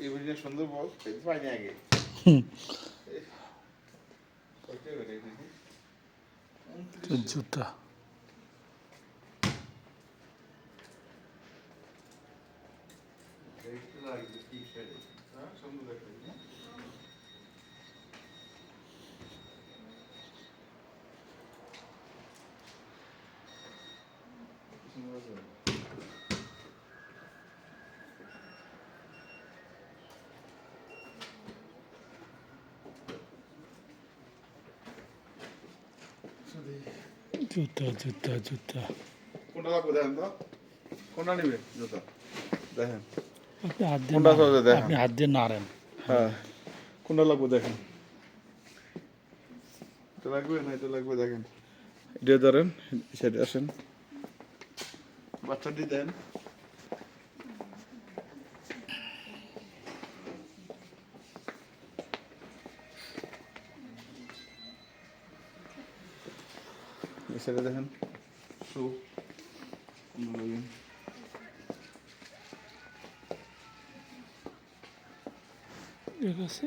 এই সুন্দর বল পাইনি আগে জুতা জুতা জুতা জুতা কোনটা লাগবে দেখেন তো কোনটা নিবে জুতা দেখেন আপনি হাত দিয়ে কোনটা সহজে দেখেন আপনি হাত দিয়ে নাড়েন হ্যাঁ কোনটা লাগবে দেখেন এটা লাগবে না এটা লাগবে দেখেন এটা ধরেন সেটা আসেন বাচ্চাটি দেন সেটা দেখেন শু ঠিক আছে